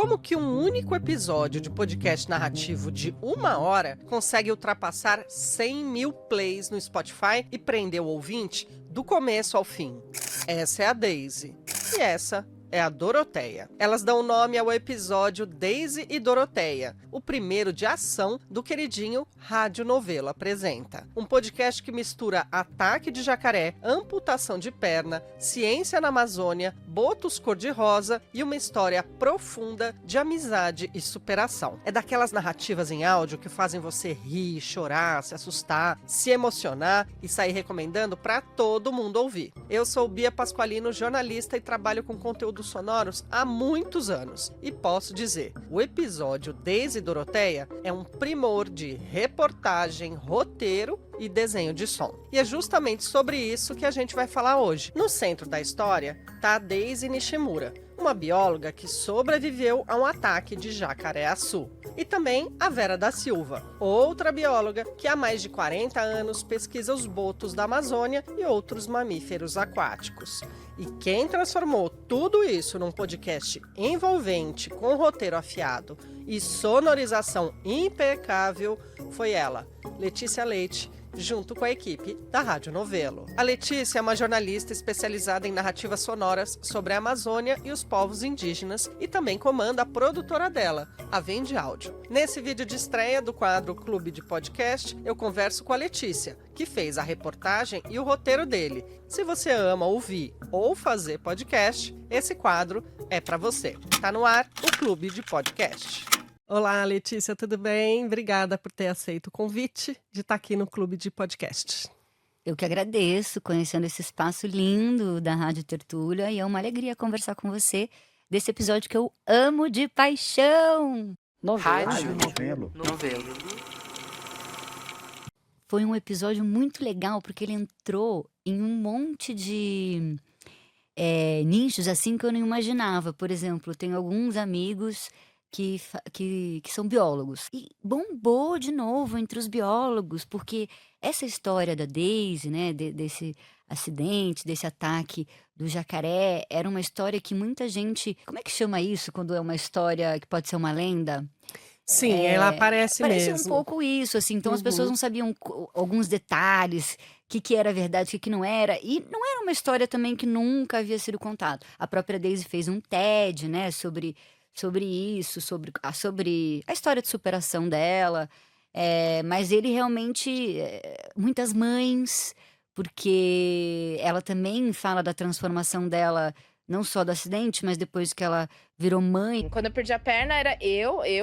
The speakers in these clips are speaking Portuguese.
Como que um único episódio de podcast narrativo de 1 hora consegue ultrapassar 100 mil plays no Spotify e prender o ouvinte do começo ao fim? Essa é a Daisy. E essa é a Doroteia. Elas dão nome ao episódio Daisy e Doroteia, o primeiro de ação do queridinho Rádio Novelo Apresenta. Um podcast que mistura ataque de jacaré, amputação de perna, ciência na Amazônia, botos cor-de-rosa e uma história profunda de amizade e superação. É daquelas narrativas em áudio que fazem você rir, chorar, se assustar, se emocionar e sair recomendando para todo mundo ouvir. Eu sou Bia Pasqualino, jornalista e trabalho com conteúdos sonoros há muitos anos. E posso dizer, o episódio Daisy e Doroteia é um primor de reportagem, roteiro e desenho de som. E é justamente sobre isso que a gente vai falar hoje. No centro da história está a Daisy Nishimura, uma bióloga que sobreviveu a um ataque de jacaré-açu. E também a Vera da Silva, outra bióloga que há mais de 40 anos pesquisa os botos da Amazônia e outros mamíferos aquáticos. E quem transformou tudo isso num podcast envolvente, com roteiro afiado e sonorização impecável foi ela, Letícia Leite, junto com a equipe da Rádio Novelo. A Letícia é uma jornalista especializada em narrativas sonoras sobre a Amazônia e os povos indígenas e também comanda a produtora dela, a Vende Áudio. Nesse vídeo de estreia do quadro Clube de Podcast, eu converso com a Letícia, que fez a reportagem e o roteiro dele. Se você ama ouvir ou fazer podcast, esse quadro é para você. Tá no ar o Clube de Podcast. Olá, Letícia, tudo bem? Obrigada por ter aceito o convite de estar aqui no Clube de Podcast. Eu que agradeço, conhecendo esse espaço lindo da Rádio Tertúlia, e é uma alegria conversar com você desse episódio que eu amo de paixão. Rádio Novelo. Foi um episódio muito legal, porque ele entrou em um monte de nichos assim que eu não imaginava. Por exemplo, tenho alguns amigos que são biólogos. E bombou de novo entre os biólogos, porque essa história da Daisy, né, desse acidente, desse ataque do jacaré, era uma história que muita gente... Como é que chama isso quando é uma história que pode ser uma lenda? Sim, ela aparece Parece mesmo. um pouco isso, assim. Então as pessoas não sabiam alguns detalhes, o que era verdade, o que não era. E não era uma história também que nunca havia sido contada. A própria Daisy fez um TED, né, sobre isso, sobre a história de superação dela. Mas ele realmente... muitas mães, porque ela também fala da transformação dela, não só do acidente, mas depois que ela virou mãe. Quando eu perdi a perna, era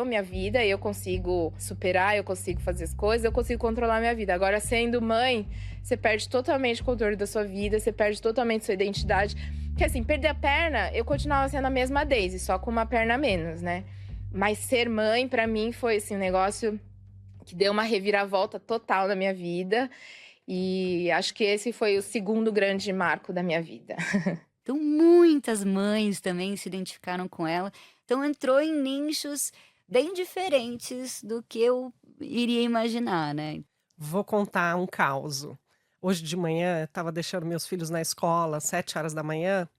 minha vida, eu consigo superar, eu consigo fazer as coisas, eu consigo controlar a minha vida. Agora, sendo mãe, você perde totalmente o controle da sua vida, você perde totalmente sua identidade. Porque assim, perder a perna, eu continuava sendo a mesma Daisy, só com uma perna a menos, né? Mas ser mãe, pra mim, foi assim, um negócio que deu uma reviravolta total na minha vida. E acho que esse foi o segundo grande marco da minha vida. Então, muitas mães também se identificaram com ela. Então, entrou em nichos bem diferentes do que eu iria imaginar, né? Vou contar um caso. Hoje de manhã, eu estava deixando meus filhos na escola, 7 horas da manhã,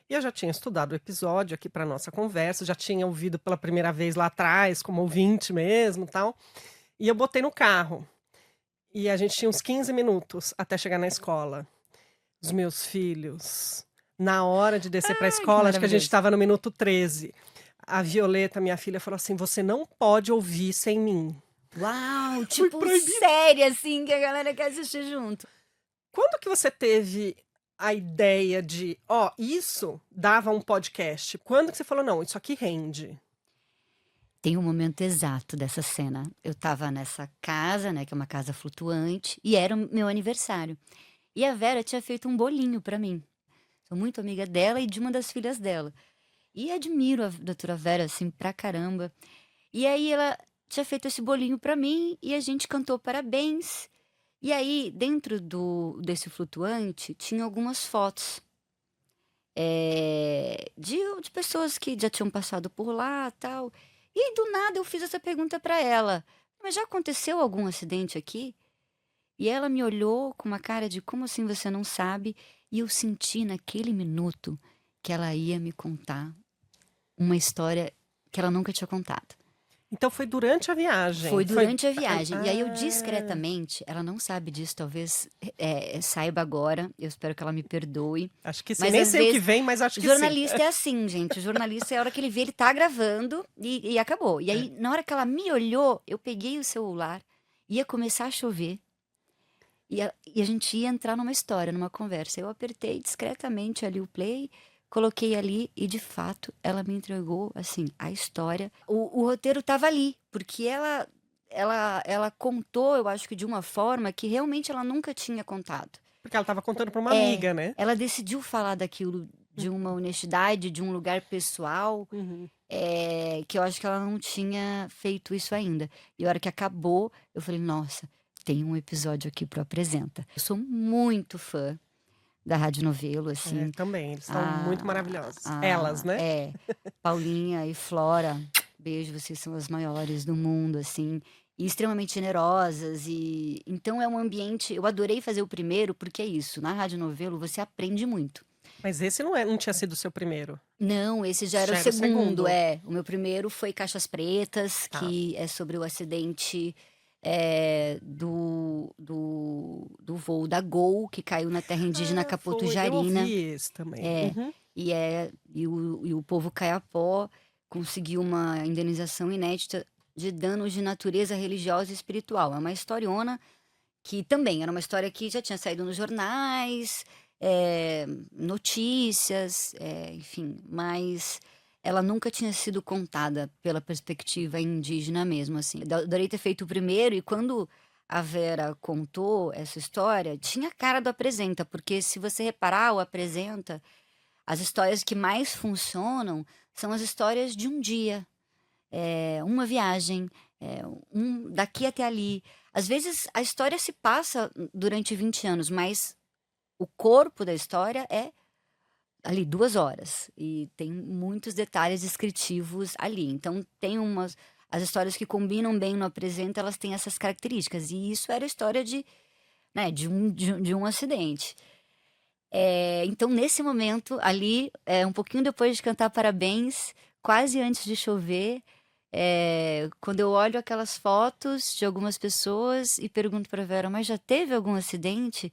e eu já tinha estudado o episódio aqui para nossa conversa, já tinha ouvido pela primeira vez lá atrás, como ouvinte mesmo, tal. E eu botei no carro. E a gente tinha uns 15 minutos até chegar na escola. Os meus filhos, na hora de descer para a escola, acho que a gente estava no minuto 13. A Violeta, minha filha, falou assim: "Você não pode ouvir sem mim." Uau, tipo série, assim, que a galera quer assistir junto. Quando que você teve a ideia de, isso dava um podcast? Quando que você falou, não, isso aqui rende? Tem um momento exato dessa cena. Eu estava nessa casa, né, que é uma casa flutuante, e era o meu aniversário. E a Vera tinha feito um bolinho pra mim. Sou muito amiga dela e de uma das filhas dela. E admiro a doutora Vera, assim, pra caramba. E aí ela tinha feito esse bolinho pra mim e a gente cantou parabéns. E aí, dentro desse flutuante, tinha algumas fotos de pessoas que já tinham passado por lá, tal. E do nada eu fiz essa pergunta pra ela: "Mas já aconteceu algum acidente aqui?" E ela me olhou com uma cara de como assim você não sabe? E eu senti naquele minuto que ela ia me contar uma história que ela nunca tinha contado. Então foi durante a viagem? Foi durante a viagem. E aí eu Ah. discretamente, ela não sabe disso, talvez saiba agora, eu espero que ela me perdoe. Acho que sim, Mas nem às sei o que vezes, vem, mas acho que jornalista é assim, gente. O jornalista é a hora que ele vê, ele tá gravando e acabou. E aí, na hora que ela me olhou, eu peguei o celular, ia começar a chover. E a gente ia entrar numa história, numa conversa. Eu apertei discretamente ali o play, coloquei ali e, de fato, ela me entregou, assim, a história. O roteiro tava ali, porque ela contou, eu acho que de uma forma que realmente ela nunca tinha contado. Porque ela estava contando para uma amiga, né? Ela decidiu falar daquilo de uma honestidade, de um lugar pessoal, Uhum. que eu acho que ela não tinha feito isso ainda. E a hora que acabou, eu falei, nossa, tem um episódio aqui pro Apresenta. Eu sou muito fã da Rádio Novelo, assim. Também, eles são muito maravilhosos. a- Elas, né? Paulinha e Flora, beijo, vocês são as maiores do mundo, assim. E extremamente generosas. E então é um ambiente. Eu adorei fazer o primeiro, porque é isso. Na Rádio Novelo você aprende muito. Mas esse não tinha sido o seu primeiro. Não, esse já era Já o era o segundo, segundo. O meu primeiro foi Caixas Pretas, Tá. que é sobre o acidente do voo da Gol, que caiu na terra indígena Eu Capotujarina. ouvi esse também. É, Uhum. e o povo Caiapó conseguiu uma indenização inédita de danos de natureza religiosa e espiritual. É uma historiona que também era uma história que já tinha saído nos jornais, notícias, enfim, mas ela nunca tinha sido contada pela perspectiva indígena mesmo, assim. Eu adorei ter feito o primeiro, e quando a Vera contou essa história, tinha a cara do Apresenta, porque se você reparar, o Apresenta, as histórias que mais funcionam são as histórias de um dia, uma viagem, daqui até ali. Às vezes a história se passa durante 20 anos, mas o corpo da história é ali 2 horas. E tem muitos detalhes descritivos ali. Então tem as histórias que combinam bem no Apresenta, elas têm essas características. E isso era a história de um acidente. Então, nesse momento, ali, um pouquinho depois de cantar Parabéns, quase antes de chover, quando eu olho aquelas fotos de algumas pessoas e pergunto para Vera, mas já teve algum acidente?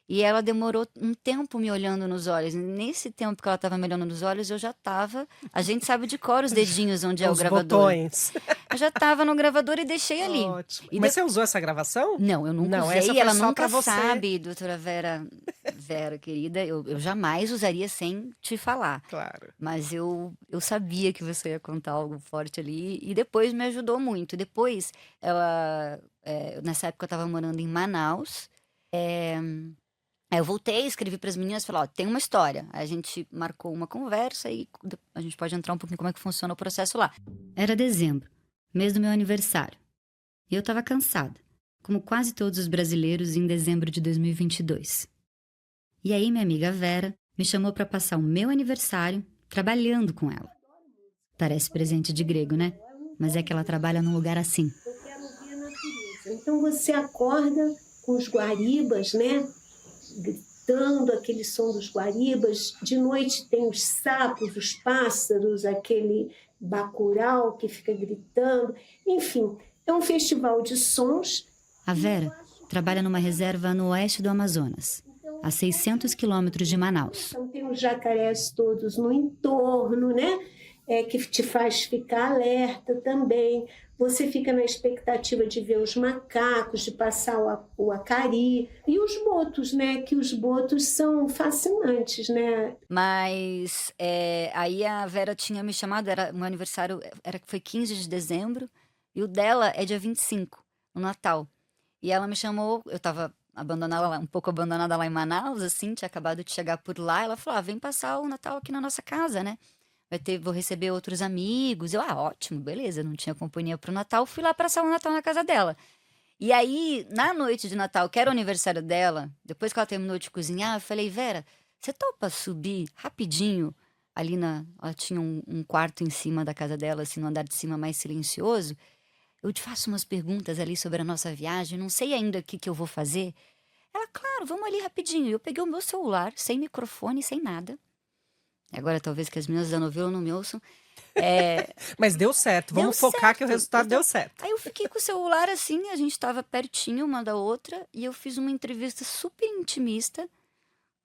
E ela demorou um tempo me olhando nos olhos. Nesse tempo que ela estava me olhando nos olhos, eu já estava. A gente sabe de cor os dedinhos onde é o Os gravador. botões. Eu já estava no gravador e deixei ali. Ótimo. E Mas você usou essa gravação? Não, eu nunca Não, usei. essa foi Ela só pra nunca você. sabe, doutora Vera, querida. Eu jamais usaria sem te falar. Claro. Mas eu sabia que você ia contar algo forte ali. E depois me ajudou muito. Depois, nessa época eu estava morando em Manaus. Aí eu voltei, escrevi para as meninas, falei, ó, tem uma história. Aí a gente marcou uma conversa e a gente pode entrar um pouquinho como é que funciona o processo lá. Era dezembro, mês do meu aniversário. E eu estava cansada, como quase todos os brasileiros em dezembro de 2022. E aí minha amiga Vera me chamou para passar o meu aniversário trabalhando com ela. Parece presente de grego, né? Mas é que ela trabalha num lugar assim. Eu quero ouvir a natureza. Então você acorda com os guaribas, né? Gritando aquele som dos guaribas. De noite tem os sapos, os pássaros, aquele bacurau que fica gritando. Enfim, é um festival de sons. A Vera trabalha numa reserva no oeste do Amazonas, a 600 quilômetros de Manaus. Então tem os jacarés todos no entorno, né? Que te faz ficar alerta também. Você fica na expectativa de ver os macacos, de passar o acari. E os botos, né? Que os botos são fascinantes, né? Mas aí a Vera tinha me chamado, meu aniversário foi 15 de dezembro, e o dela é dia 25, no Natal. E ela me chamou, eu estava um pouco abandonada lá em Manaus, assim, tinha acabado de chegar por lá. Ela falou, vem passar o Natal aqui na nossa casa, né? Vou receber outros amigos. Eu, ótimo, beleza, não tinha companhia pro Natal. Fui lá passar o Natal na casa dela. E aí, na noite de Natal, que era o aniversário dela, depois que ela terminou de cozinhar, eu falei, Vera, você topa subir rapidinho ali ela tinha um quarto em cima da casa dela, assim, no andar de cima mais silencioso. Eu te faço umas perguntas ali sobre a nossa viagem, não sei ainda o que eu vou fazer. Ela, claro, vamos ali rapidinho. Eu peguei o meu celular, sem microfone, sem nada. Agora, talvez que as meninas da novela não me ouçam. Mas deu certo. Deu Vamos focar que o certo. resultado Então, deu certo. Aí eu fiquei com o celular assim, a gente tava pertinho uma da outra, e eu fiz uma entrevista super intimista,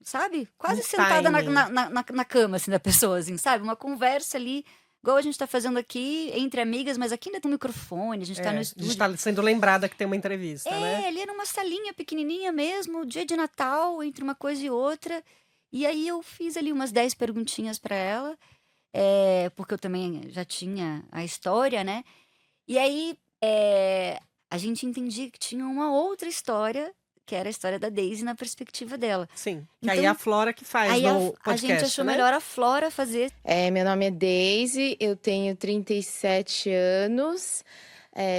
sabe? Quase Um sentada na, timing. na cama, assim, da pessoa, assim, sabe? Uma conversa ali, igual a gente tá fazendo aqui, entre amigas, mas aqui ainda tem um microfone, a gente tá no A gente estúdio. tá sendo lembrada que tem uma entrevista, né? Ali era uma salinha pequenininha mesmo, dia de Natal, entre uma coisa e outra. E aí eu fiz ali umas 10 perguntinhas pra ela, porque eu também já tinha a história, né? E aí a gente entendia que tinha uma outra história, que era a história da Daisy na perspectiva dela. Sim. Que Então, aí é a Flora que faz Aí no a gente podcast, achou né? melhor a Flora fazer. Meu nome é Daisy, eu tenho 37 anos,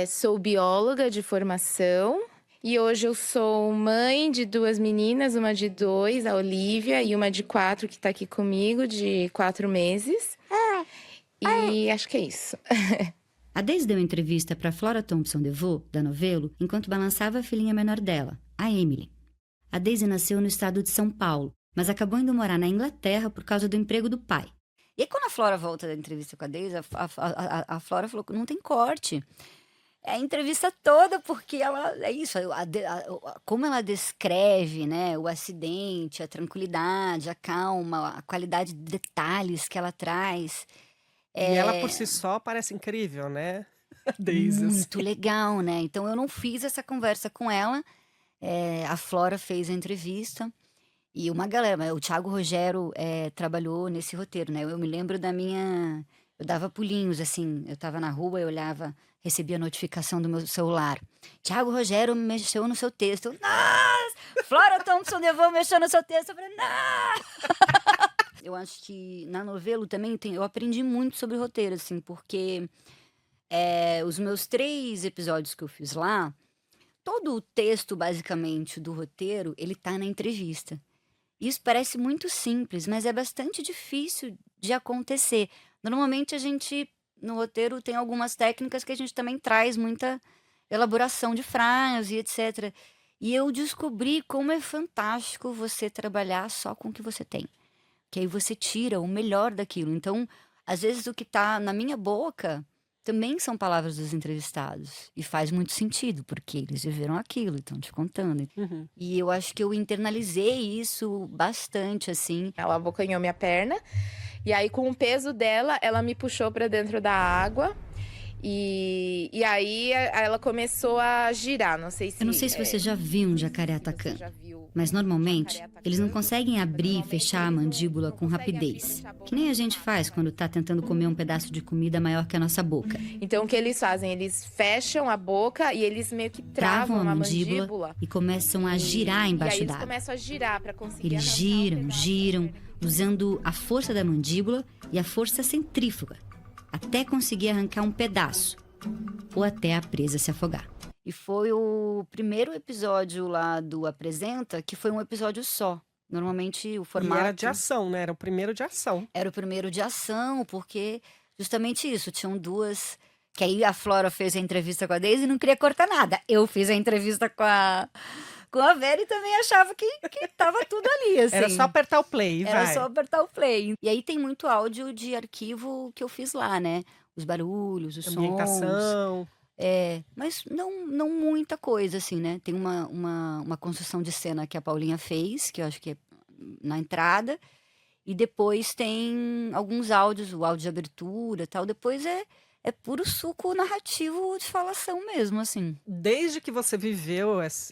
sou bióloga de formação e hoje eu sou mãe de 2 meninas, uma de 2, a Olivia, e uma de 4 que tá aqui comigo, de 4 meses. E acho que é isso. A Daisy deu entrevista para Flora Thompson DeVoe, da Novelo, enquanto balançava a filhinha menor dela, a Emily. A Daisy nasceu no estado de São Paulo, mas acabou indo morar na Inglaterra por causa do emprego do pai. E aí, quando a Flora volta da entrevista com a Daisy, a Flora falou que não tem corte. É a entrevista toda, porque ela. É isso, como ela descreve, né, o acidente, a tranquilidade, a calma, a qualidade de detalhes que ela traz. E ela por si só parece incrível, né? A Daisy, assim. Muito legal, né? Então eu não fiz essa conversa com ela. A Flora fez a entrevista. E uma galera, o Thiago Rogero trabalhou nesse roteiro, né? Eu me lembro da minha. Eu dava pulinhos, assim. Eu tava na rua, eu olhava, recebia a notificação do meu celular. Thiago Rogero mexeu no seu texto. Nossa! Flora Thompson DeVoe mexeu no seu texto. Eu falei, não! Eu acho que na Novelo também eu aprendi muito sobre roteiro, assim, porque os meus 3 episódios que eu fiz lá, todo o texto, basicamente, do roteiro, ele tá na entrevista. Isso parece muito simples, mas é bastante difícil de acontecer. Normalmente, no roteiro, tem algumas técnicas que a gente também traz muita elaboração de frase, etc. E eu descobri como é fantástico você trabalhar só com o que você tem. Que aí você tira o melhor daquilo. Então, às vezes, o que tá na minha boca também são palavras dos entrevistados. E faz muito sentido, porque eles viveram aquilo, estão te contando. Uhum. E eu acho que eu internalizei isso bastante, assim. Ela abocanhou minha perna. E aí, com o peso dela, ela me puxou pra dentro da água. E aí ela começou a girar. Não sei se. Eu não sei se você já viu um jacaré atacando, mas normalmente eles não conseguem abrir e fechar a mandíbula com rapidez, que nem a gente faz quando tá tentando comer um pedaço de comida maior que a nossa boca. Então, o que eles fazem? Eles fecham a boca e eles meio que Travam travam a a mandíbula mandíbula. e começam a girar E aí embaixo eles d'água. começam a girar pra conseguir Eles arrancar giram, um pedaço giram, da perna. usando a força da mandíbula e a força centrífuga, até conseguir arrancar um pedaço, ou até a presa se afogar. E foi o primeiro episódio lá do Apresenta, que foi um episódio só. Normalmente o E formato era de ação, né? Era o primeiro de ação. era o primeiro de ação, porque justamente isso, tinham 2... Que aí a Flora fez a entrevista com a Daisy e não queria cortar nada. Eu fiz a entrevista com a Vera e também achava que tava tudo ali, assim. Era só apertar o play, Era vai. só apertar o play. E aí tem muito áudio de arquivo que eu fiz lá, né? Os barulhos, os sons. Ambientação. Mas não muita coisa, assim, né? Tem uma construção de cena que a Paulinha fez, que eu acho que é na entrada. E depois tem alguns áudios, o áudio de abertura e tal. Depois é puro suco narrativo de falação mesmo, assim. Desde que você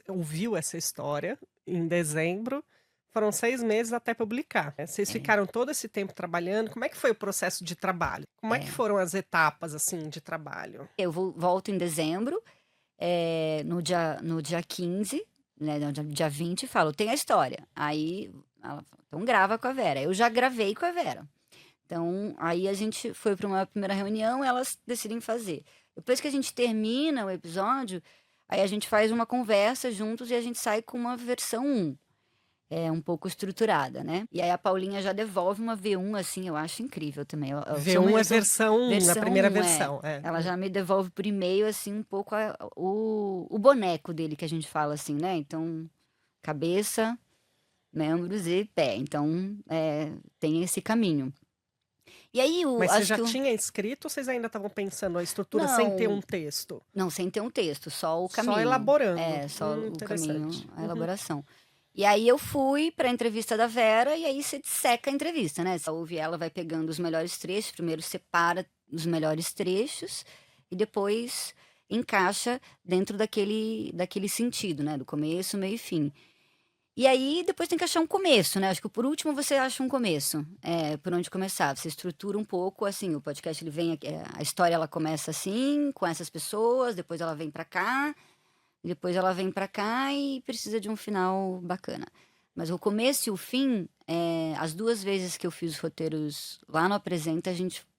ouviu essa história, em dezembro, foram 6 meses até publicar, né? Vocês ficaram todo esse tempo trabalhando. Como é que foi o processo de trabalho? Como é que foram as etapas, assim, de trabalho? Eu volto em dezembro, no dia 15, né, no dia 20, falo, tem a história. Aí ela falou, então grava com a Vera. Eu já gravei com a Vera. Então, aí a gente foi para uma primeira reunião, elas decidem fazer. Depois que a gente termina o episódio, aí a gente faz uma conversa juntos e a gente sai com uma versão 1. Um pouco estruturada, né? E aí a Paulinha já devolve uma V1, assim, eu acho incrível também. V1 é versão 1, a primeira versão. Ela já me devolve por e-mail, assim, um pouco o boneco dele, que a gente fala assim, né? Então, cabeça, membros e pé. Então, tem esse caminho. E aí, Mas você acho já que tinha escrito ou vocês ainda estavam pensando a estrutura sem ter Não. um texto? Não, sem ter um texto, só o Só caminho. elaborando. Só o caminho, Interessante. a elaboração. E aí eu fui pra entrevista da Vera, e aí você disseca a entrevista, né? Você ouve ela, vai pegando os melhores trechos, primeiro separa os melhores trechos, e depois encaixa dentro daquele sentido, né? Do começo, meio e fim. E aí depois tem que achar um começo, né? Acho que por último você acha um começo, por onde começar. Você estrutura um pouco, assim, o podcast ele vem, a história ela começa assim, com essas pessoas, depois ela vem pra cá, e depois ela vem pra cá e precisa de um final bacana. Mas o começo e o fim, as duas vezes que eu fiz os roteiros lá no Apresenta,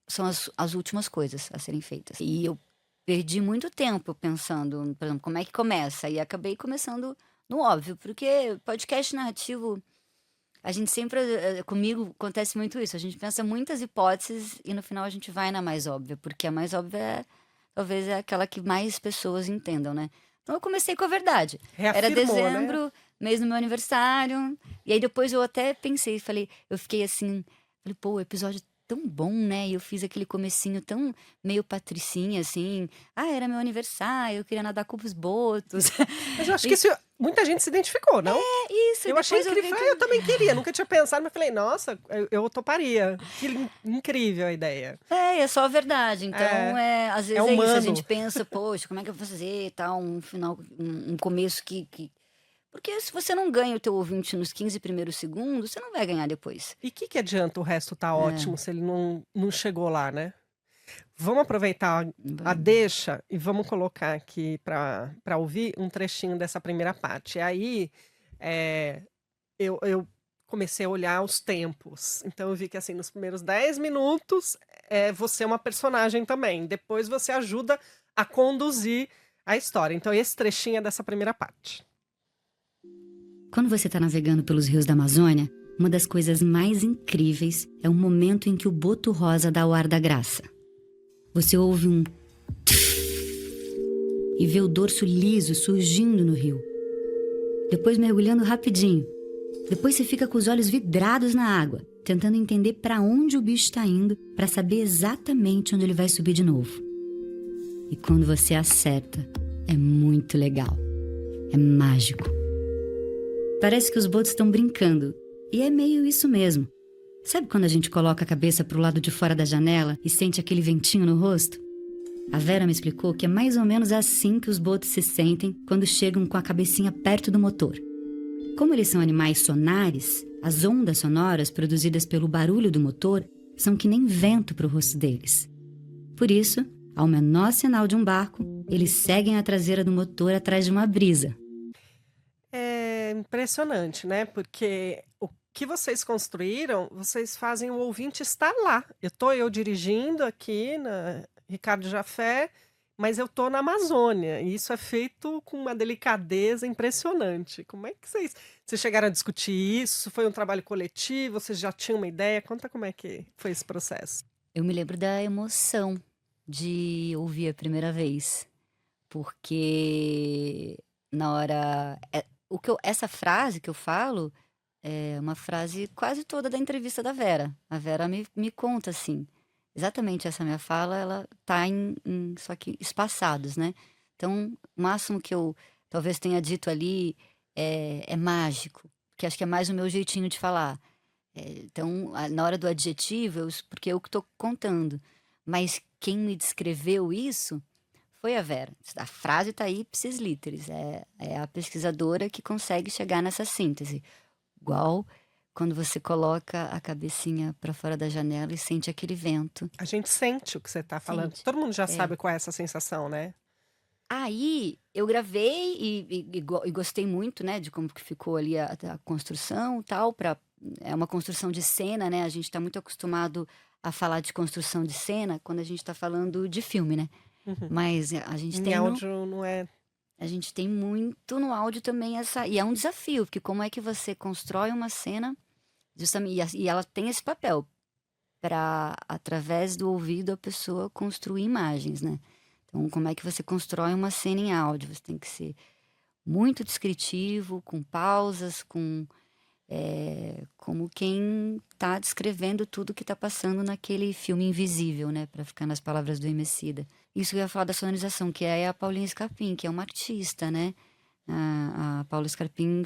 são as últimas coisas a serem feitas. E eu perdi muito tempo pensando, por exemplo, como é que começa? E acabei começando no óbvio, porque podcast narrativo, a gente sempre, comigo acontece muito isso, a gente pensa muitas hipóteses e no final a gente vai na mais óbvia, porque a mais óbvia talvez é aquela que mais pessoas entendam, né? Então eu comecei com a verdade. Era Reafirmou, né? dezembro, mês do meu aniversário, e aí depois eu até pensei, eu fiquei assim, falei, pô, o episódio é tão bom, né? E eu fiz aquele comecinho tão meio patricinha, assim. Ah, era meu aniversário, eu queria nadar com os botos. Mas eu acho que muita gente se identificou, não? Isso, Eu achei depois incrível. vi Eu também queria, nunca tinha pensado, mas falei, nossa, eu toparia. Que incrível a ideia. É só a verdade. Então, às vezes é isso. A humano. gente pensa, poxa, como é que eu vou fazer e tal, um final, um começo que... Porque se você não ganha o teu ouvinte nos 15 primeiros segundos, você não vai ganhar depois. E o que adianta o resto tá ótimo se ele não chegou lá, né? Vamos aproveitar a deixa e vamos colocar aqui para ouvir um trechinho dessa primeira parte. E aí, eu comecei a olhar os tempos. Então eu vi que assim, nos primeiros 10 minutos, você é uma personagem também. Depois você ajuda a conduzir a história. Então esse trechinho é dessa primeira parte. Quando você está navegando pelos rios da Amazônia, uma das coisas mais incríveis é o momento em que o boto rosa dá o ar da graça. Você ouve um e vê o dorso liso surgindo no rio. Depois mergulhando rapidinho. Depois você fica com os olhos vidrados na água, tentando entender para onde o bicho está indo, para saber exatamente onde ele vai subir de novo. E quando você acerta, é muito legal. É mágico. Parece que os botos estão brincando, e é meio isso mesmo. Sabe quando a gente coloca a cabeça pro lado de fora da janela e sente aquele ventinho no rosto? A Vera me explicou que é mais ou menos assim que os botos se sentem quando chegam com a cabecinha perto do motor. Como eles são animais sonares, as ondas sonoras produzidas pelo barulho do motor são que nem vento pro rosto deles. Por isso, ao menor sinal de um barco, eles seguem a traseira do motor atrás de uma brisa. É impressionante, né? Porque o que vocês construíram, vocês fazem o ouvinte estar lá. Eu dirigindo aqui na Ricardo Jafé, mas eu tô na Amazônia. E isso é feito com uma delicadeza impressionante. Como é que vocês chegaram a discutir isso? Foi um trabalho coletivo? Vocês já tinham uma ideia? Conta como é que foi esse processo. Eu me lembro da emoção de ouvir a primeira vez, porque na hora essa frase que eu falo é uma frase quase toda da entrevista da Vera. A Vera me conta assim, exatamente essa minha fala, ela tá só que espaçados, né? Então, o máximo que eu talvez tenha dito ali é mágico, que acho que é mais o meu jeitinho de falar. Então, na hora do adjetivo, porque eu que estou contando. Mas quem me descreveu isso foi a Vera. A frase está aí, ipsis literis. É a pesquisadora que consegue chegar nessa síntese. Igual quando você coloca a cabecinha para fora da janela e sente aquele vento. A gente sente o que você está falando. Sente. Todo mundo já sabe qual é essa sensação, né? Aí eu gravei e gostei muito, né, de como que ficou ali a construção e tal. É uma construção de cena, né? A gente está muito acostumado a falar de construção de cena quando a gente está falando de filme, né? Uhum. Mas a gente Em tem áudio não é. a gente tem muito no áudio também e é um desafio, porque como é que você constrói uma cena justamente, e ela tem esse papel para através do ouvido a pessoa construir imagens, né? Então, como é que você constrói uma cena em áudio? Você tem que ser muito descritivo, com pausas, com como quem está descrevendo tudo que está passando naquele filme invisível, né? Para ficar nas palavras do Emicida. Isso que eu ia falar da sonorização, que é a Paulinha Scarpim, que é uma artista, né? A Paula Scarpim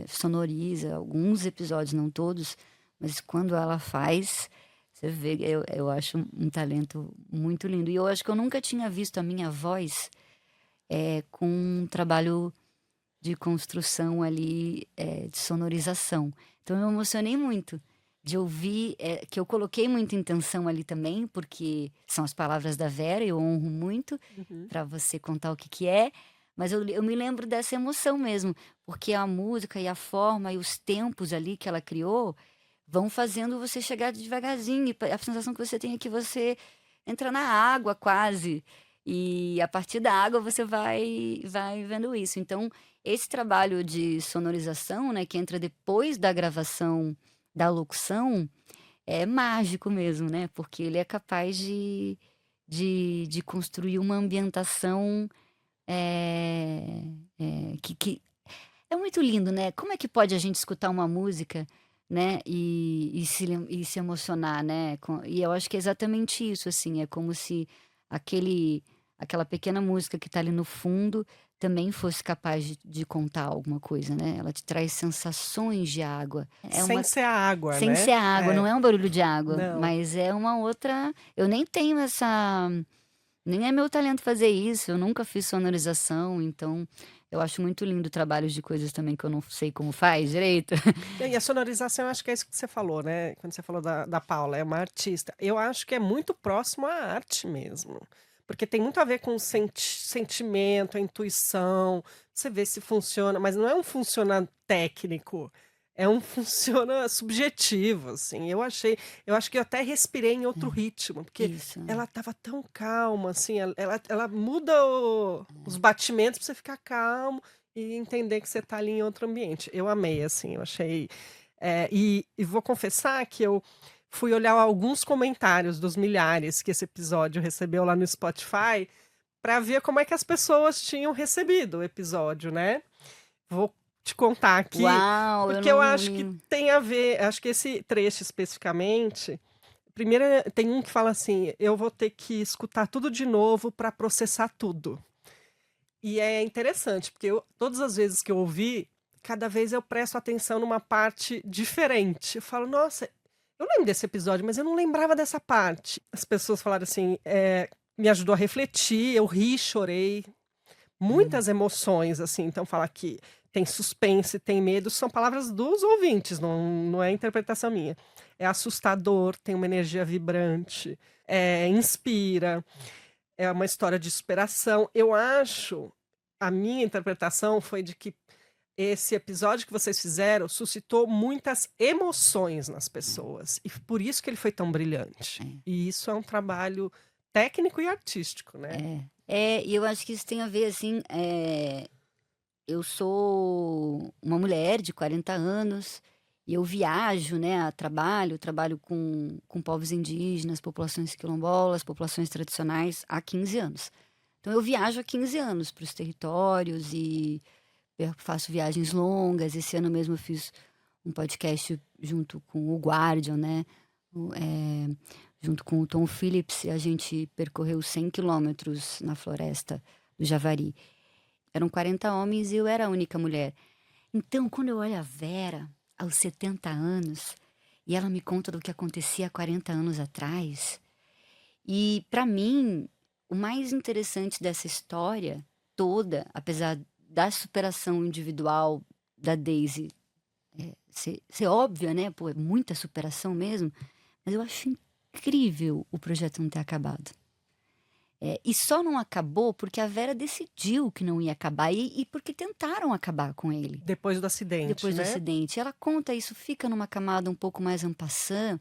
sonoriza alguns episódios, não todos, mas quando ela faz, você vê, eu acho um talento muito lindo. E eu acho que eu nunca tinha visto a minha voz com um trabalho de construção ali, de sonorização. Então eu me emocionei muito de ouvir, que eu coloquei muita intenção ali também, porque são as palavras da Vera, eu honro muito para você contar o que que é, mas eu me lembro dessa emoção mesmo, porque a música e a forma e os tempos ali que ela criou vão fazendo você chegar devagarzinho, e a sensação que você tem é que você entra na água quase, e a partir da água você vai vendo isso. Então, esse trabalho de sonorização, né, que entra depois da gravação da locução, é mágico mesmo, né? Porque ele é capaz de construir uma ambientação que é muito lindo, né? Como é que pode a gente escutar uma música, né, e se emocionar, né? E eu acho que é exatamente isso, assim, é como se aquela pequena música que está ali no fundo também fosse capaz de contar alguma coisa, né? Ela te traz sensações de água. Sem ser a água, Sem né? ser água, não é um barulho de água, Não. mas é uma outra. Eu nem tenho essa. Nem é meu talento fazer isso, eu nunca fiz sonorização, então eu acho muito lindo trabalhos de coisas também que eu não sei como faz direito. E a sonorização, eu acho que é isso que você falou, né? Quando você falou da Paula, é uma artista. Eu acho que é muito próximo à arte mesmo. Porque tem muito a ver com o sentimento, a intuição. Você vê se funciona, mas não é um funciona técnico. É um funciona subjetivo, assim. Eu acho que eu até respirei em outro ritmo, porque Isso. ela estava tão calma, assim. Ela muda os batimentos para você ficar calmo e entender que você está ali em outro ambiente. Eu amei, assim, eu achei. E vou confessar que eu fui olhar alguns comentários dos milhares que esse episódio recebeu lá no Spotify para ver como é que as pessoas tinham recebido o episódio, né? Vou te contar aqui, Uau, porque eu acho que tem a ver, acho que esse trecho especificamente. Primeiro, tem um que fala assim: eu vou ter que escutar tudo de novo para processar tudo. E é interessante, porque todas as vezes que eu ouvi, cada vez eu presto atenção numa parte diferente. Eu falo, nossa, eu lembro desse episódio, mas eu não lembrava dessa parte. As pessoas falaram assim, me ajudou a refletir, eu ri, chorei. Muitas emoções, assim. Então, fala que tem suspense, tem medo, são palavras dos ouvintes, não é interpretação minha. É assustador, tem uma energia vibrante, inspira, é uma história de superação. Eu acho, a minha interpretação foi de que esse episódio que vocês fizeram suscitou muitas emoções nas pessoas. E por isso que ele foi tão brilhante. E isso é um trabalho técnico e artístico, né? E eu acho que isso tem a ver, assim, eu sou uma mulher de 40 anos e eu viajo, né, a trabalho com povos indígenas, populações quilombolas, populações tradicionais há 15 anos. Então eu viajo há 15 anos para os territórios e eu faço viagens longas. Esse ano mesmo eu fiz um podcast junto com o Guardian, né? Junto com o Tom Phillips, e a gente percorreu 100 quilômetros na floresta do Javari. Eram 40 homens e eu era a única mulher. Então, quando eu olho a Vera, aos 70 anos, e ela me conta do que acontecia há 40 anos atrás, e para mim, o mais interessante dessa história toda, apesar da superação individual da Daisy ser óbvia, né? Pô, é muita superação mesmo, mas eu acho incrível o projeto não ter acabado. E só não acabou porque a Vera decidiu que não ia acabar e porque tentaram acabar com ele. Depois do acidente, Depois do acidente. Ela conta isso, fica numa camada um pouco mais en passant.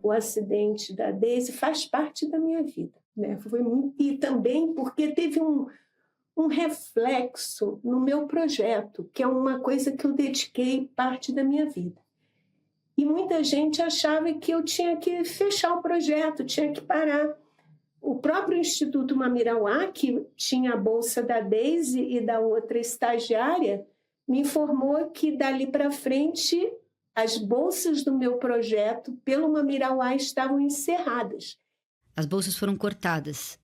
O acidente da Daisy faz parte da minha vida, né? E também porque teve um reflexo no meu projeto, que é uma coisa que eu dediquei parte da minha vida. E muita gente achava que eu tinha que fechar o projeto, tinha que parar. O próprio Instituto Mamirauá, que tinha a bolsa da Daisy e da outra estagiária, me informou que dali para frente as bolsas do meu projeto pelo Mamirauá estavam encerradas. As bolsas foram cortadas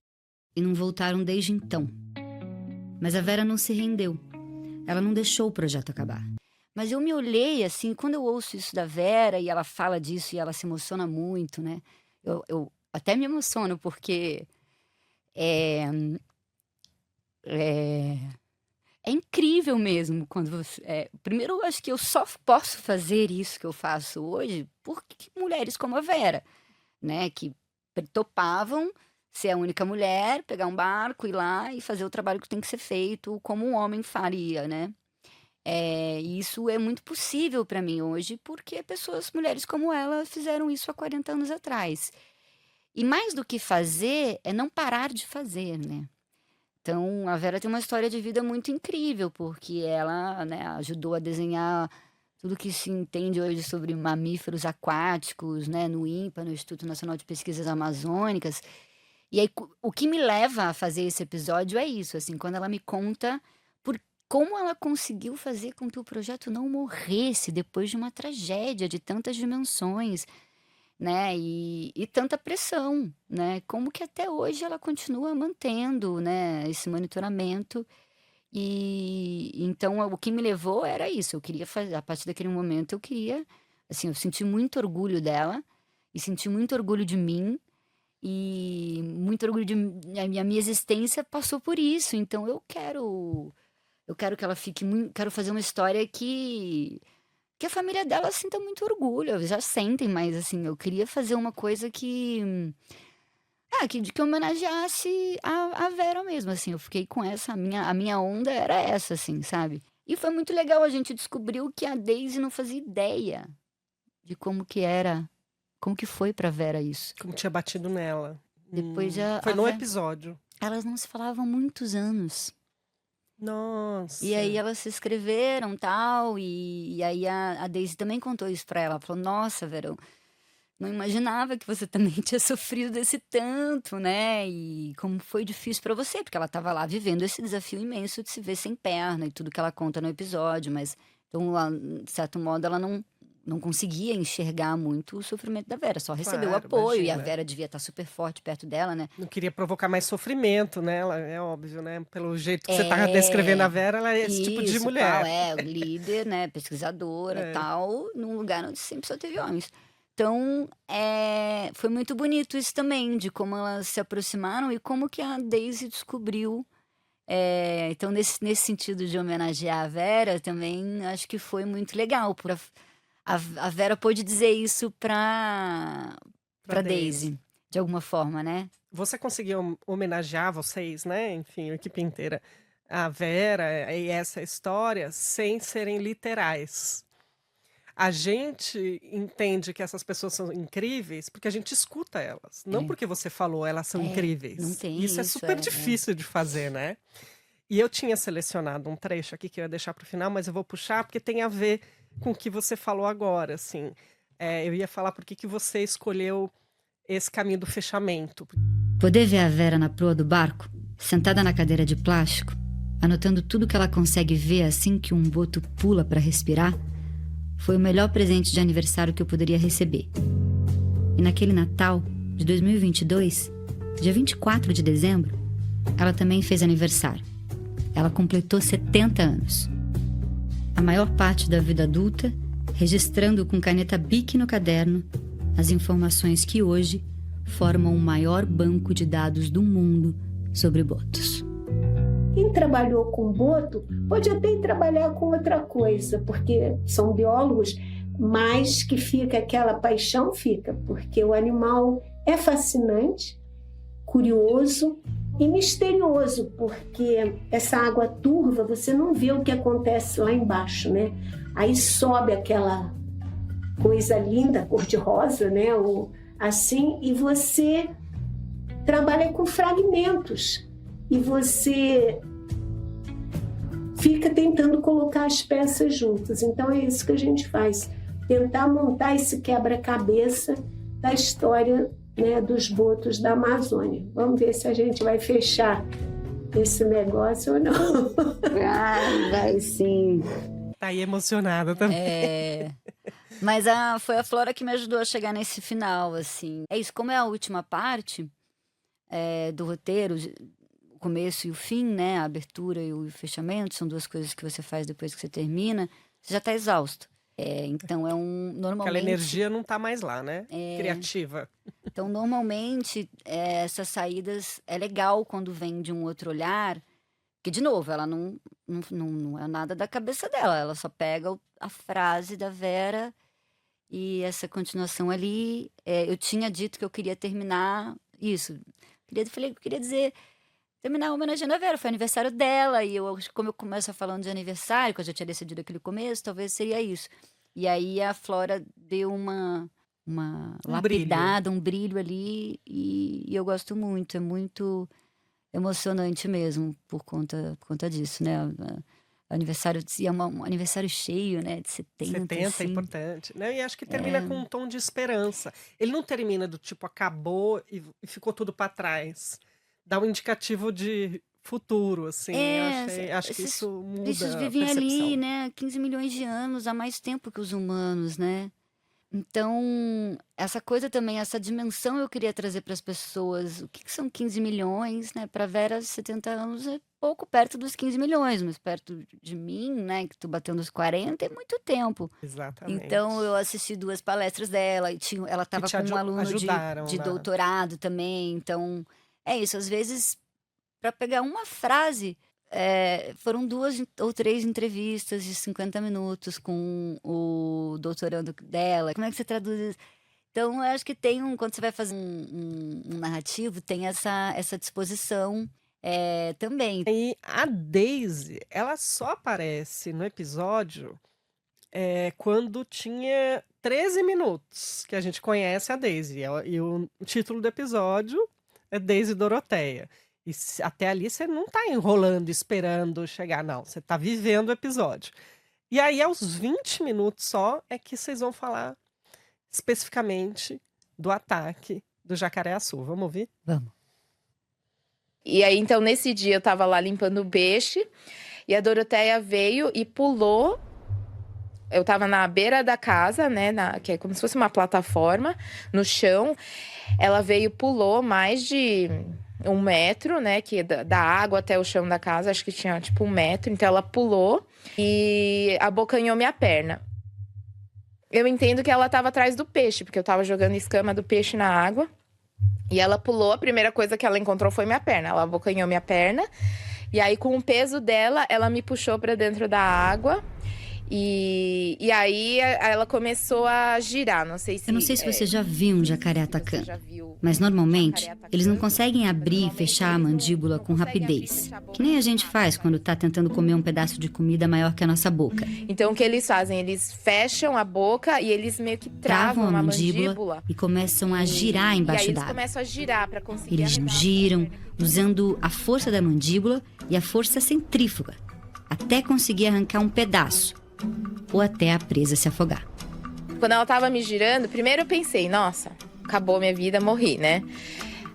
e não voltaram desde então. Mas a Vera não se rendeu. Ela não deixou o projeto acabar. Mas eu me olhei assim, quando eu ouço isso da Vera e ela fala disso e ela se emociona muito, né? Eu até me emociono porque é incrível mesmo quando você. Primeiro, eu acho que eu só posso fazer isso que eu faço hoje porque mulheres como a Vera, né? Que topavam ser a única mulher, pegar um barco, ir lá e fazer o trabalho que tem que ser feito como um homem faria, né? E isso é muito possível para mim hoje porque mulheres como ela fizeram isso há 40 anos atrás. E mais do que fazer, é não parar de fazer, né? Então, a Vera tem uma história de vida muito incrível, porque ela, né, ajudou a desenhar tudo que se entende hoje sobre mamíferos aquáticos, né, no INPA, no Instituto Nacional de Pesquisas Amazônicas. E aí, o que me leva a fazer esse episódio é isso, assim, quando ela me conta como ela conseguiu fazer com que o projeto não morresse depois de uma tragédia de tantas dimensões, né, e tanta pressão, né, como que até hoje ela continua mantendo, né, esse monitoramento. E então o que me levou era isso, eu queria fazer, a partir daquele momento eu queria, assim, eu senti muito orgulho dela e senti muito orgulho de mim e muito orgulho a minha existência passou por isso, então eu quero que ela fique muito, quero fazer uma história que a família dela sinta muito orgulho, eles já sentem, mas assim, eu queria fazer uma coisa que homenageasse a Vera mesmo, assim, eu fiquei com essa, a minha onda era essa, assim, sabe? E foi muito legal, a gente descobriu que a Daisy não fazia ideia de como que foi pra Vera isso. Como tinha batido nela. Depois Foi no episódio. Elas não se falavam há muitos anos. Nossa. E aí elas se escreveram, tal, e aí a Daisy também contou isso pra ela. Ela falou, nossa, Vera, eu não imaginava que você também tinha sofrido desse tanto, né? E como foi difícil pra você, porque ela tava lá vivendo esse desafio imenso de se ver sem perna e tudo que ela conta no episódio, mas, então, de certo modo, ela não conseguia enxergar muito o sofrimento da Vera, só recebeu Claro, apoio, imagina. E a Vera devia estar super forte perto dela, né? Não queria provocar mais sofrimento, né? Ela, é óbvio, né? Pelo jeito que você tá descrevendo a Vera, ela é esse tipo de Isso, mulher. tal, líder, né, pesquisadora, tal, num lugar onde sempre só teve homens. Então, foi muito bonito isso também, de como elas se aproximaram e como que a Daisy descobriu. Então, nesse sentido de homenagear a Vera, também acho que foi muito legal. A Vera pôde dizer isso pra Daisy, de alguma forma, né? Você conseguiu homenagear vocês, né? Enfim, a equipe inteira, a Vera e essa história, sem serem literais. A gente entende que essas pessoas são incríveis porque a gente escuta elas. Não porque você falou, elas são incríveis. Não tem Isso é isso, super difícil de fazer, né? E eu tinha selecionado um trecho aqui que eu ia deixar para o final, mas eu vou puxar porque tem a ver com o que você falou agora, assim. Eu ia falar por que você escolheu esse caminho do fechamento. Poder ver a Vera na proa do barco, sentada na cadeira de plástico, anotando tudo que ela consegue ver assim que um boto pula para respirar, foi o melhor presente de aniversário que eu poderia receber. E naquele Natal de 2022, dia 24 de dezembro, ela também fez aniversário. Ela completou 70 anos. A maior parte da vida adulta, registrando com caneta Bic no caderno as informações que hoje formam o maior banco de dados do mundo sobre botos. Quem trabalhou com boto pode até trabalhar com outra coisa, porque são biólogos, mas que fica aquela paixão, porque o animal é fascinante, curioso e misterioso, porque essa água turva, você não vê o que acontece lá embaixo, né? Aí sobe aquela coisa linda, cor-de-rosa, né? Assim, e você trabalha com fragmentos. E você fica tentando colocar as peças juntas. Então é isso que a gente faz, tentar montar esse quebra-cabeça da história, né, dos botos da Amazônia. Vamos ver se a gente vai fechar esse negócio ou não. Vai sim. Tá aí emocionada também. Mas foi a Flora que me ajudou a chegar nesse final, assim. É isso, como é a última parte do roteiro, o começo e o fim, né? A abertura e o fechamento, são duas coisas que você faz depois que você termina, você já tá exausto. Então Aquela normalmente... energia não tá mais lá, né? Criativa. Então, normalmente, essas saídas é legal quando vem de um outro olhar, porque, de novo, ela não é nada da cabeça dela, ela só pega a frase da Vera e essa continuação ali. Eu tinha dito que eu queria terminar isso. Queria dizer, terminar homenageando a Vera, foi aniversário dela, e como eu começo falando de aniversário, que eu já tinha decidido aquele começo, talvez seria isso. E aí a Flora deu uma lapidada, um brilho ali, e eu gosto muito, é muito emocionante mesmo por conta disso, né? Aniversário, e é um aniversário cheio, né? De 70, 70 é assim. importante, né? E acho que termina com um tom de esperança. Ele não termina do tipo, acabou e ficou tudo para trás. Dá um indicativo de futuro, assim. Acho que isso muda bichos a vivem percepção. ali, né? 15 milhões de anos, há mais tempo que os humanos, né? Então, essa coisa também, essa dimensão eu queria trazer para as pessoas. O que são 15 milhões, né? Para Vera, 70 anos é pouco perto dos 15 milhões, mas perto de mim, né? Que tô batendo os 40, é muito tempo. Exatamente. Então, eu assisti 2 palestras dela, e ela estava com um aluno de doutorado também. Então, é isso. Às vezes, para pegar uma frase... foram 2 ou 3 entrevistas de 50 minutos com o doutorando dela. Como é que você traduz isso? Então, eu acho que quando você vai fazer um narrativo, tem essa disposição também. E a Daisy, ela só aparece no episódio quando tinha 13 minutos que a gente conhece a Daisy. E o título do episódio é Daisy Doroteia. E até ali você não tá enrolando, esperando chegar, não. Você tá vivendo o episódio. E aí, aos 20 minutos só, é que vocês vão falar especificamente do ataque do Jacareaçu. Vamos ouvir? Vamos. E aí, então, nesse dia, eu tava lá limpando o peixe, e a Doroteia veio e pulou. Eu tava na beira da casa, né, que é como se fosse uma plataforma, no chão. Ela veio, pulou mais de 1 metro, né, que da água até o chão da casa, acho que tinha tipo 1 metro. Então ela pulou e abocanhou minha perna. Eu entendo que ela tava atrás do peixe, porque eu tava jogando escama do peixe na água. E ela pulou, a primeira coisa que ela encontrou foi minha perna. Ela abocanhou minha perna. E aí, com o peso dela, ela me puxou pra dentro da água. E aí ela começou a girar, não sei se... Eu não sei se você já viu um jacaré atacando, mas normalmente eles não conseguem abrir e fechar a mandíbula com rapidez, que nem a gente faz quando tá tentando comer um pedaço de comida maior que a nossa boca. Então o que eles fazem? Eles fecham a boca e eles meio que travam a mandíbula e começam a girar embaixo d'água. Eles começam a girar para conseguir... Eles giram usando a força da mandíbula e a força centrífuga, até conseguir arrancar um pedaço, ou até a presa se afogar. Quando ela tava me girando, primeiro eu pensei, nossa, acabou minha vida, morri, né?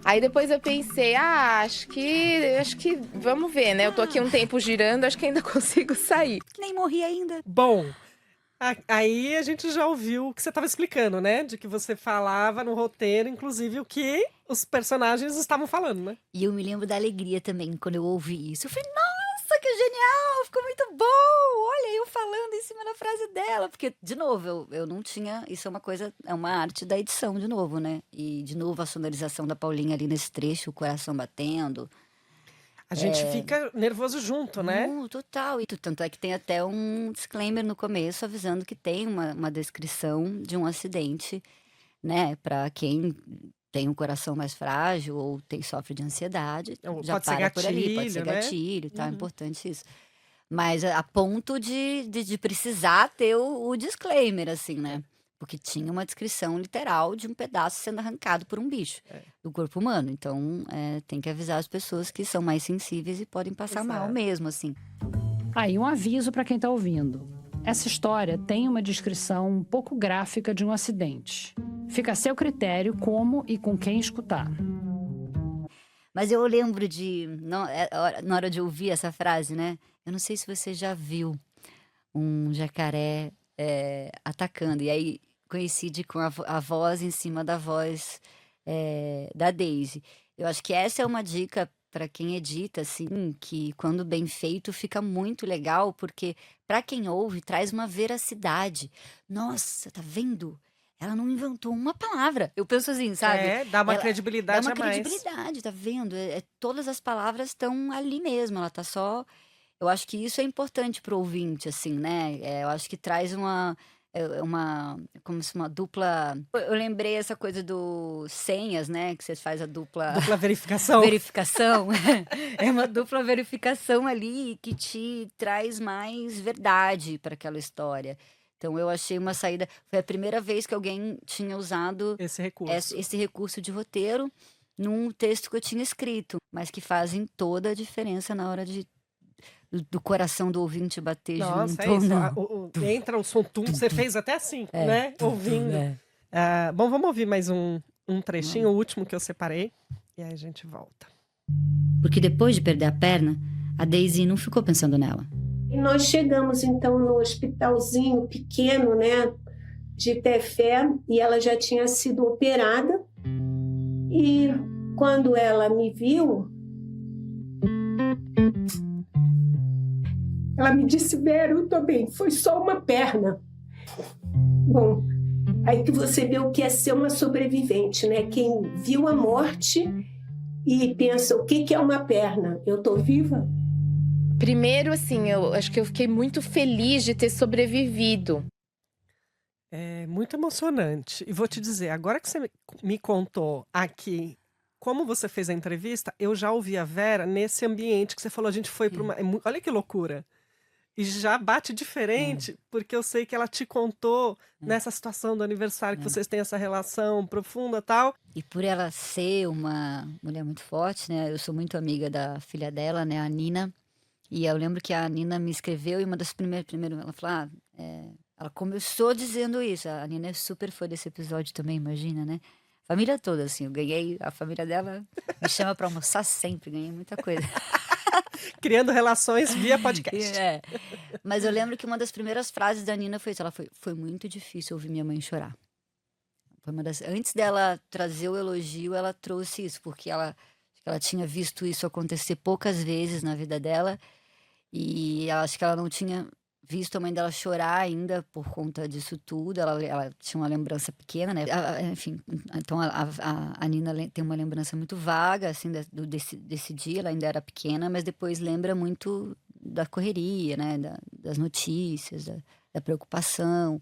Aí depois eu pensei, acho que vamos ver, né? Eu tô aqui um tempo girando, acho que ainda consigo sair. Nem morri ainda. Bom, aí a gente já ouviu o que você estava explicando, né? De que você falava no roteiro, inclusive, o que os personagens estavam falando, né? E eu me lembro da alegria também quando eu ouvi isso. Eu falei, nossa, que genial! Ficou muito bom! Olha, eu falando em cima da frase dela. Porque, de novo, eu não tinha... Isso é uma arte da edição, de novo, né? E, de novo, a sonorização da Paulinha ali nesse trecho, o coração batendo. A gente fica nervoso junto, né? Total. E tanto é que tem até um disclaimer no começo avisando que tem uma descrição de um acidente, né? Para quem tem um coração mais frágil ou sofre de ansiedade, já pode ser para por ali. Pode ser né? gatilho, tá? É importante isso. Mas a ponto de precisar ter o disclaimer, assim, né? Porque tinha uma descrição literal de um pedaço sendo arrancado por um bicho do corpo humano. Então, tem que avisar as pessoas que são mais sensíveis e podem passar mal mesmo, assim. Aí, um aviso para quem está ouvindo. Essa história tem uma descrição um pouco gráfica de um acidente. Fica a seu critério como e com quem escutar. Mas eu lembro na hora de ouvir essa frase, né? Eu não sei se você já viu, um jacaré atacando. E aí coincide com a voz em cima da voz da Daisy. Eu acho que essa é uma dica para quem edita, assim, que quando bem feito fica muito legal, porque para quem ouve traz uma veracidade. Nossa, tá vendo? Ela não inventou uma palavra. Eu penso assim, sabe? Dá uma Ela dá credibilidade uma a mais. credibilidade, tá vendo? Todas as palavras estão ali mesmo, ela tá só. Eu acho que isso é importante pro ouvinte, assim, né? Eu acho que traz como se uma dupla. Eu lembrei essa coisa do senhas, né? Que você faz a dupla Dupla verificação. verificação. É uma dupla verificação ali que te traz mais verdade para aquela história. Então eu achei uma saída. Foi a primeira vez que alguém tinha usado Esse recurso. esse recurso de roteiro num texto que eu tinha escrito, mas que fazem toda a diferença na hora do coração do ouvinte bater Nossa, junto é ou isso. não. Entra o som tum, você fez até assim, né? Ouvindo. É. Bom, vamos ouvir mais um trechinho, o último que eu separei. E aí a gente volta. Porque depois de perder a perna, a Daisy não ficou pensando nela. E nós chegamos, então, no hospitalzinho pequeno, né, de Tefé, e ela já tinha sido operada. E quando ela me viu, ela me disse: Vera, eu tô bem, foi só uma perna. Bom, aí que você vê o que é ser uma sobrevivente, né? Quem viu a morte e pensa: o que é uma perna? Eu tô viva? Primeiro, assim, eu acho que eu fiquei muito feliz de ter sobrevivido. É muito emocionante. E vou te dizer, agora que você me contou aqui como você fez a entrevista, eu já ouvi a Vera nesse ambiente que você falou, a gente foi para uma. Olha que loucura! E já bate diferente, porque eu sei que ela te contou nessa situação do aniversário, que vocês têm essa relação profunda e tal. E por ela ser uma mulher muito forte, né? Eu sou muito amiga da filha dela, né? A Nina. E eu lembro que a Nina me escreveu e uma das primeiras, ela falou, ela começou dizendo isso. A Nina é super fã desse episódio também, imagina, né? Família toda, assim, eu ganhei, a família dela me chama pra almoçar sempre, ganhei muita coisa. Criando relações via podcast. Mas eu lembro que uma das primeiras frases da Nina foi isso, foi muito difícil ouvir minha mãe chorar. Foi antes dela trazer o elogio, ela trouxe isso, porque ela tinha visto isso acontecer poucas vezes na vida dela, e acho que ela não tinha visto a mãe dela chorar ainda por conta disso tudo. Ela tinha uma lembrança pequena, né? Enfim, então a Nina tem uma lembrança muito vaga, assim, desse dia. Ela ainda era pequena, mas depois lembra muito da correria, né? Das notícias, da preocupação.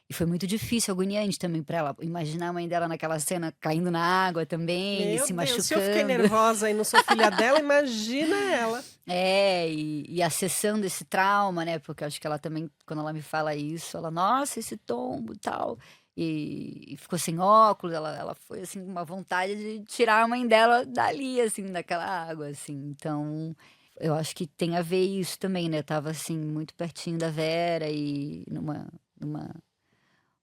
E foi muito difícil, agoniante também para ela. Imaginar a mãe dela naquela cena caindo na água também, e se machucando. Se eu fiquei nervosa e não sou filha dela, imagina ela. E acessando esse trauma, né? Porque eu acho que ela também, quando ela me fala isso, ela, nossa, esse tombo e tal. E ficou sem óculos, ela foi, assim, com uma vontade de tirar a mãe dela dali, assim, daquela água, assim. Então, eu acho que tem a ver isso também, né? Eu tava, assim, muito pertinho da Vera e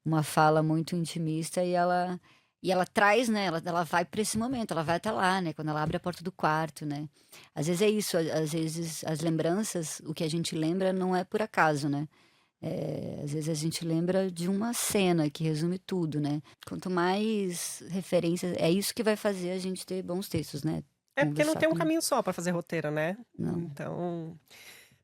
uma fala muito intimista, e ela traz, né, ela vai para esse momento, ela vai até lá, né, quando ela abre a porta do quarto, né. Às vezes é isso, às vezes as lembranças, o que a gente lembra não é por acaso, né. Às vezes a gente lembra de uma cena que resume tudo, né. Quanto mais referências, é isso que vai fazer a gente ter bons textos, né. É porque não Conversar tem um com. caminho só para fazer roteiro, né? Não. Então,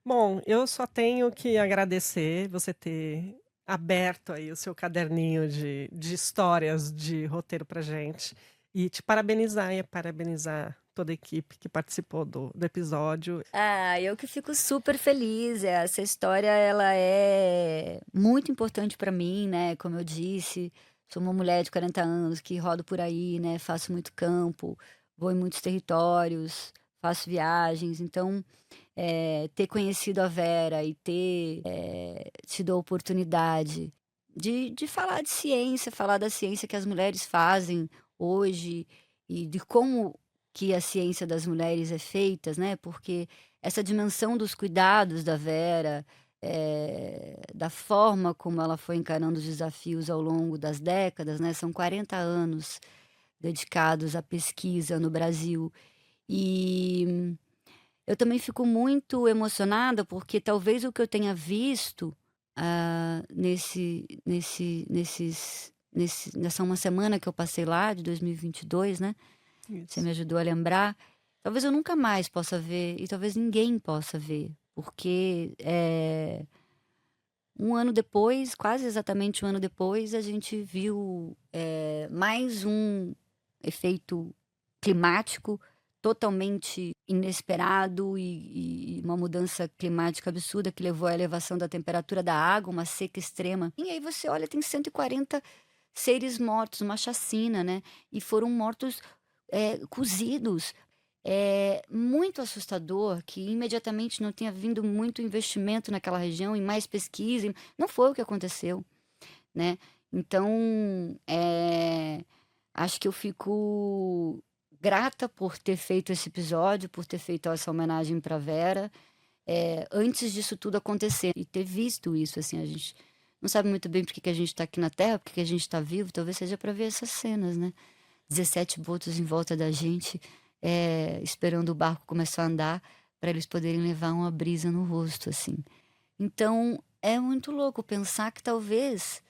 bom, eu só tenho que agradecer você ter aberto aí o seu caderninho de histórias de roteiro pra gente. E te parabenizar e parabenizar toda a equipe que participou do episódio. Eu que fico super feliz. Essa história, ela é muito importante para mim, né? Como eu disse, sou uma mulher de 40 anos que rodo por aí, né? Faço muito campo, vou em muitos territórios, faço viagens. Então, ter conhecido a Vera e ter tido a oportunidade de falar de ciência, falar da ciência que as mulheres fazem hoje e de como que a ciência das mulheres é feita, né? Porque essa dimensão dos cuidados da Vera, da forma como ela foi encarando os desafios ao longo das décadas, né? São 40 anos dedicados à pesquisa no Brasil. E eu também fico muito emocionada porque talvez o que eu tenha visto nessa uma semana que eu passei lá, de 2022, né? Isso. Você me ajudou a lembrar. Talvez eu nunca mais possa ver, e talvez ninguém possa ver, porque um ano depois, quase exatamente um ano depois, a gente viu mais um efeito climático totalmente inesperado e uma mudança climática absurda que levou à elevação da temperatura da água, uma seca extrema. E aí você olha, tem 140 seres mortos, uma chacina, né? E foram mortos cozidos. É muito assustador que imediatamente não tenha vindo muito investimento naquela região e mais pesquisa. Não foi o que aconteceu, né? Então, acho que eu fico grata por ter feito esse episódio, por ter feito essa homenagem para Vera, antes disso tudo acontecer e ter visto isso. Assim, a gente não sabe muito bem por que a gente está aqui na Terra, por que a gente está vivo, talvez seja para ver essas cenas, né? 17 botos em volta da gente, esperando o barco começar a andar para eles poderem levar uma brisa no rosto, assim. Então, é muito louco pensar que talvez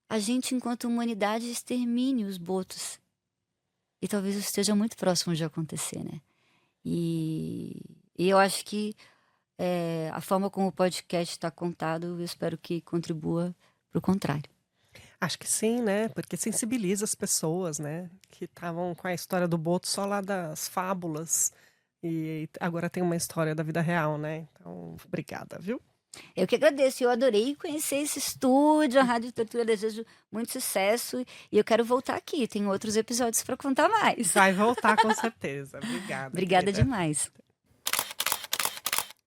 a gente, enquanto humanidade, extermine os botos. E talvez isso esteja muito próximo de acontecer, né? E eu acho que a forma como o podcast está contado, eu espero que contribua para o contrário. Acho que sim, né? Porque sensibiliza as pessoas, né? Que estavam com a história do boto só lá das fábulas. E agora tem uma história da vida real, né? Então, obrigada, viu? Eu que agradeço, eu adorei conhecer esse estúdio, a Rádio Tortura, desejo muito sucesso e eu quero voltar aqui, tem outros episódios para contar mais. Vai voltar com certeza. Obrigada. Obrigada querida. demais.